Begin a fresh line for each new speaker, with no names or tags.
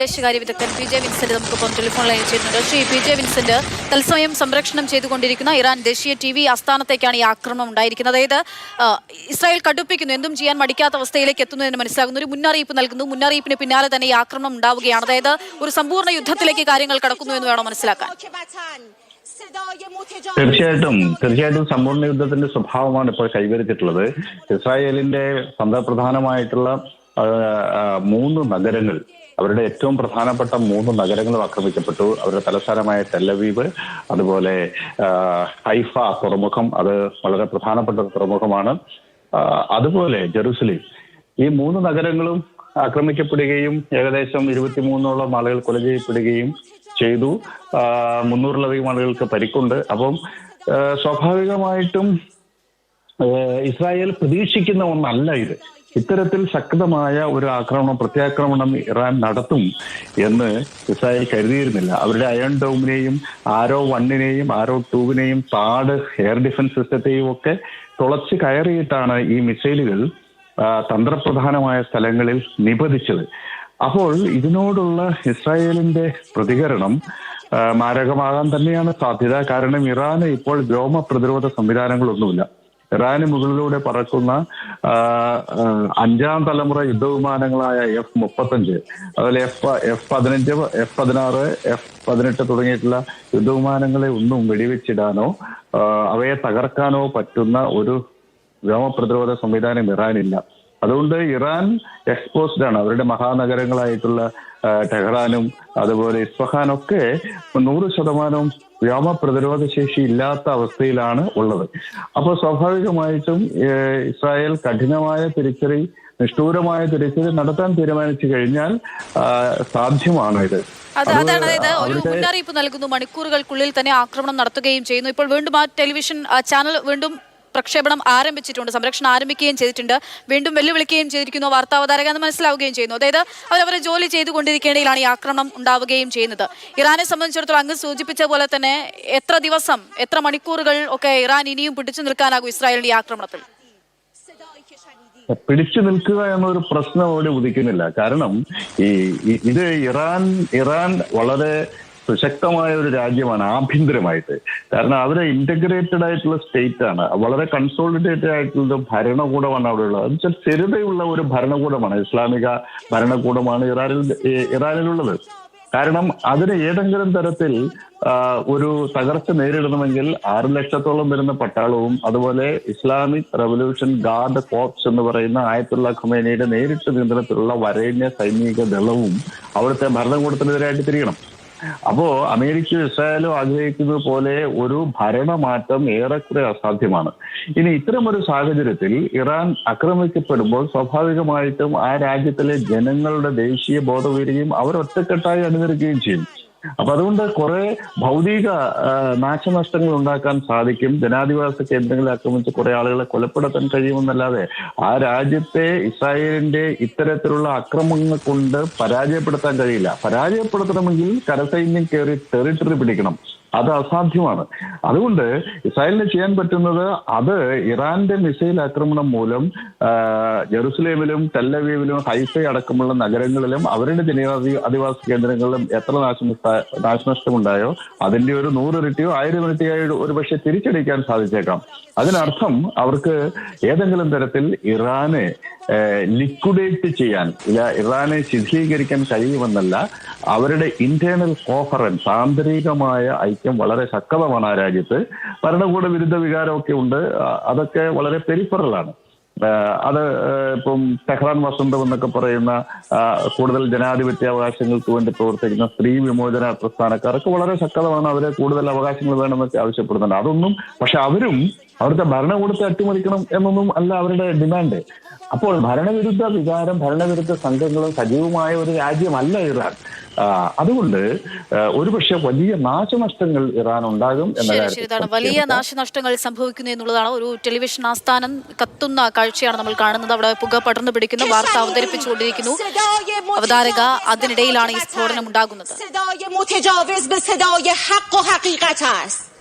വിദേശകാര്യ വിദഗ്ധൻ PJ. Vincent നമുക്കൊപ്പം ടെലിഫോൺ ലൈനിൽ ചേരുന്നുണ്ട്. ശ്രീ പി.ജെ. വിൻസെന്റ്, തത്സമയം സംരക്ഷണം ചെയ്തുകൊണ്ടിരിക്കുന്ന ഇറാൻ ദേശീയ TV ആസ്ഥാനത്തേക്കാണ് ഈ ആക്രമണം ഉണ്ടായിരിക്കുന്നത്. അതായത് ഇസ്രായേൽ കടുപ്പിക്കുന്നു, എന്തും ചെയ്യാൻ മടിക്കാത്ത അവസ്ഥയിലേക്ക് എത്തുന്നു എന്ന് മനസ്സിലാകുന്നു. ഒരു മുന്നറിയിപ്പ് നൽകുന്നു. മുന്നറിയിപ്പിന് പിന്നാലെ തന്നെ ഈ ആക്രമണം ഉണ്ടാവുകയാണ്. അതായത് ഒരു സമ്പൂർണ്ണ യുദ്ധത്തിലേക്ക് കാര്യങ്ങൾ കടക്കുന്നു എന്ന് വേണം മനസ്സിലാക്കാൻ.
തീർച്ചയായിട്ടും സമ്പൂർണ്ണ യുദ്ധത്തിന്റെ സ്വഭാവമാണ് ഇപ്പോൾ കൈവരിച്ചിട്ടുള്ളത്. ഇസ്രായേലിന്റെ തന്ത്രപ്രധാനമായിട്ടുള്ള 3 നഗരങ്ങൾ, അവരുടെ ഏറ്റവും പ്രധാനപ്പെട്ട 3 നഗരങ്ങളും ആക്രമിക്കപ്പെട്ടു. അവരുടെ തലസ്ഥാനമായ ടെലവീവ്, അതുപോലെ ഹൈഫ തുറമുഖം, അത് വളരെ പ്രധാനപ്പെട്ട ഒരു തുറമുഖമാണ്, അതുപോലെ ജെറുസലേം. ഈ 3 നഗരങ്ങളും ആക്രമിക്കപ്പെടുകയും ഏകദേശം 23ഓളം ആളുകൾ കൊല ചെയ്യപ്പെടുകയും ചെയ്തു. 300-ലധികം ആളുകൾക്ക് പരിക്കുണ്ട്. അപ്പം സ്വാഭാവികമായിട്ടും ഇസ്രായേൽ പ്രതീക്ഷിക്കുന്ന ഒന്നല്ല ഇത്. ഇത്തരത്തിൽ ശക്തമായ ഒരു പ്രത്യാക്രമണം ഇറാൻ നടത്തും എന്ന് ഇസ്രായേൽ കരുതിയിരുന്നില്ല. അവരുടെ അയൺ ഡോമിനെയും ആരോ 1നെയും ആരോ 2വിനെയും താഡ് എയർ ഡിഫൻസ് സിസ്റ്റത്തെയും ഒക്കെ തുളച്ച് കയറിയിട്ടാണ് ഈ മിസൈലുകൾ തന്ത്രപ്രധാനമായ സ്ഥലങ്ങളിൽ നിപതിച്ചത്. അപ്പോൾ ഇതിനോടുള്ള ഇസ്രായേലിന്റെ പ്രതികരണം മാരകമാകാൻ തന്നെയാണ് സാധ്യത. കാരണം ഇറാന് ഇപ്പോൾ വ്യോമ പ്രതിരോധ സംവിധാനങ്ങളൊന്നുമില്ല. ഇറാന് മുകളിലൂടെ പറക്കുന്ന 5ാം തലമുറ യുദ്ധവിമാനങ്ങളായ F-35, അതുപോലെ F-15, F-16, F-18 തുടങ്ങിയിട്ടുള്ള യുദ്ധവിമാനങ്ങളെ ഒന്നും വെടിവെച്ചിടാനോ അവയെ തകർക്കാനോ പറ്റുന്ന ഒരു വ്യോമ പ്രതിരോധ സംവിധാനം ഇറാനില്ല. അതുകൊണ്ട് ഇറാൻ എക്സ്പോസ്ഡ് ആണ്. അവരുടെ മഹാനഗരങ്ങളായിട്ടുള്ള ടെഹ്റാനും അതുപോലെ ഇസ്ഫഹാനൊക്കെ 100% വ്യോമ പ്രതിരോധ ശേഷി ഇല്ലാത്ത അവസ്ഥയിലാണ് ഉള്ളത്. അപ്പോൾ സ്വാഭാവികമായിട്ടും ഇസ്രായേൽ കഠിനമായ നിഷ്ഠൂരമായ തിരിച്ചറി നടത്താൻ തീരുമാനിച്ചു കഴിഞ്ഞാൽ സാധ്യമാണ് ഇത്.
അതായത് ഒരു മുന്നറിയിപ്പ് നൽകുന്നു, മണിക്കൂറുകൾക്കുള്ളിൽ തന്നെ ആക്രമണം നടത്തുകയും ചെയ്യുന്നു. ഇപ്പോൾ വീണ്ടും ആ ടെലിവിഷൻ ചാനൽ വീണ്ടും പ്രക്ഷേപണം ആരംഭിച്ചിട്ടുണ്ട്, സംരക്ഷണം ആരംഭിക്കുകയും ചെയ്തിട്ടുണ്ട്, വീണ്ടും വെല്ലുവിളിക്കുകയും ചെയ്തിരിക്കുന്നു വാർത്താവതാരക എന്ന് മനസ്സിലാവുകയും ചെയ്യുന്നു. അതായത് അവരവരെ ജോലി ചെയ്തുകൊണ്ടിരിക്കേണ്ടതിലാണ് ഈ ആക്രമണം ഉണ്ടാവുകയും ചെയ്യുന്നത്. ഇറാനെ സംബന്ധിച്ചിടത്തോളം അങ്ങ് സൂചിപ്പിച്ച പോലെ തന്നെ എത്ര ദിവസം, എത്ര മണിക്കൂറുകൾ ഒക്കെ ഇറാൻ ഇനിയും പിടിച്ചു നിൽക്കാനാകും ഇസ്രായേലിന്റെ ഈ ആക്രമണത്തിൽ?
പിടിച്ചു നിൽക്കുക എന്നൊരു പ്രശ്നം അവിടെ ഉദിക്കുന്നില്ല. കാരണം ഇത് ഇറാൻ വളരെ സുശക്തമായ ഒരു രാജ്യമാണ് ആഭ്യന്തരമായിട്ട്. കാരണം അവര് ഇന്റഗ്രേറ്റഡ് ആയിട്ടുള്ള സ്റ്റേറ്റ് ആണ്, വളരെ കൺസോളിഡേറ്റഡ് ആയിട്ടുള്ള ഭരണകൂടമാണ് അവിടെ ഉള്ളത്. എന്ന് വെച്ചാൽ സ്ഥിരതയുള്ള ഒരു ഭരണകൂടമാണ്, ഇസ്ലാമിക ഭരണകൂടമാണ് ഇറാനിലുള്ളത്. കാരണം അതിന് ഏതെങ്കിലും തരത്തിൽ ഒരു തകർച്ച നേരിടണമെങ്കിൽ 6 ലക്ഷത്തോളം വരുന്ന പട്ടാളവും അതുപോലെ ഇസ്ലാമിക് റവല്യൂഷൻ ഗാർഡ് കോർപ്സ് എന്ന് പറയുന്ന ആയത്തുള്ള ഖുമൈനിയുടെ നേരിട്ട് നിയന്ത്രണത്തിലുള്ള വരേണ്യ സൈനിക ദളവും അവിടുത്തെ ഭരണകൂടത്തിനെതിരായിട്ട് തിരിയണം. അപ്പോ അമേരിക്കയും ഇസ്രായേലും ആഗ്രഹിക്കുന്നത് പോലെ ഒരു ഭരണമാറ്റം ഏറെക്കുറെ അസാധ്യമാണ്. ഇനി ഇത്തരം ഒരു സാഹചര്യത്തിൽ ഇറാൻ ആക്രമിക്കപ്പെടുമ്പോൾ സ്വാഭാവികമായിട്ടും ആ രാജ്യത്തിലെ ജനങ്ങളുടെ ദേശീയ ബോധം ഉയരുകയും അവർ ഒറ്റക്കെട്ടായി അണിനിരക്കുകയും ചെയ്യും. അപ്പൊ അതുകൊണ്ട് കുറെ ഭൗതിക നാശനഷ്ടങ്ങൾ ഉണ്ടാക്കാൻ സാധിക്കും. ജനാധിവാസ കേന്ദ്രങ്ങളെ ആക്രമിച്ച് കുറെ ആളുകളെ കൊലപ്പെടുത്താൻ കഴിയുമെന്നല്ലാതെ ആ രാജ്യത്തെ ഇസ്രായേലിന്റെ ഇത്തരത്തിലുള്ള അക്രമങ്ങൾ കൊണ്ട് പരാജയപ്പെടുത്താൻ കഴിയില്ല. പരാജയപ്പെടുത്തണമെങ്കിൽ കരസൈന്യം കയറി ടെറിട്ടറി പിടിക്കണം, അത് അസാധ്യമാണ്. അതുകൊണ്ട് ഇസ്രായേലിന് ചെയ്യാൻ പറ്റുന്നത് അത് ഇറാന്റെ മിസൈൽ ആക്രമണം മൂലം ജെറുസലേമിലും ടെല്ലവീവിലും ഹൈഫ അടക്കമുള്ള നഗരങ്ങളിലും അവരുടെ ജനാധിവാസ കേന്ദ്രങ്ങളിലും എത്ര നാശനഷ്ടമുണ്ടായോ അതിന്റെ ഒരു 100 ഇരട്ടിയോ 1000 ഇരട്ടിയോ ഒരു പക്ഷെ തിരിച്ചടിക്കാൻ സാധിച്ചേക്കാം. അതിനർത്ഥം അവർക്ക് ഏതെങ്കിലും തരത്തിൽ ഇറാനെ ലിക്വിഡേറ്റ് ചെയ്യാൻ, ഇറാനെ ശിഥിലീകരിക്കാൻ കഴിയുമെന്നല്ല, അവരുടെ ഇന്റേണൽ കോഹറൻസ്, ആന്തരികമായ ഐക്യം വളരെ ശക്തമാണ് ആ രാജ്യത്ത്. ഭരണകൂട വിരുദ്ധ വികാരമൊക്കെ ഉണ്ട്, അതൊക്കെ വളരെ പെരിഫറലാണ്. അത് ഇപ്പം ടെഹ്റാൻ വസന്തം എന്നൊക്കെ പറയുന്ന കൂടുതൽ ജനാധിപത്യ അവകാശങ്ങൾക്ക് വേണ്ടി പ്രവർത്തിക്കുന്ന സ്ത്രീ വിമോചന പ്രസ്ഥാനക്കാർക്ക് വളരെ ശക്തമാണ്. അവരെ കൂടുതൽ അവകാശങ്ങൾ വേണമെന്നൊക്കെ ആവശ്യപ്പെടുന്നുണ്ട്. അതൊന്നും പക്ഷെ അവരും അവിടുത്തെ ഭരണകൂടത്തെ അട്ടിമറിക്കണം എന്നൊന്നും അല്ല അവരുടെ ഡിമാൻഡ്. അപ്പോൾ ഭരണവിരുദ്ധ വികാരം, ഭരണവിരുദ്ധ സംഘങ്ങളും സജീവമായ ഒരു രാജ്യമല്ല ഇറാൻ. അതുകൊണ്ട് ഒരുപക്ഷെ വലിയ നാശനഷ്ടങ്ങൾ ഇറാൻ ഉണ്ടാകും എന്ന
കാര്യത്തിൽ വലിയ നാശനഷ്ടങ്ങൾ സംഭവിക്കുന്നു എന്നുള്ളതാണ്. ഒരു ടെലിവിഷൻ ആസ്ഥാനം കത്തുന്ന കാഴ്ചയാണ് നമ്മൾ കാണുന്നത്. അവിടെ പുക പടർന്നു പിടിക്കുന്ന വാർത്ത അവതരിപ്പിച്ചുകൊണ്ടിരിക്കുന്നു അവതാരക. അതിനിടയിലാണ് ഈ സ്ഫോടനം ഉണ്ടാകുന്നത്.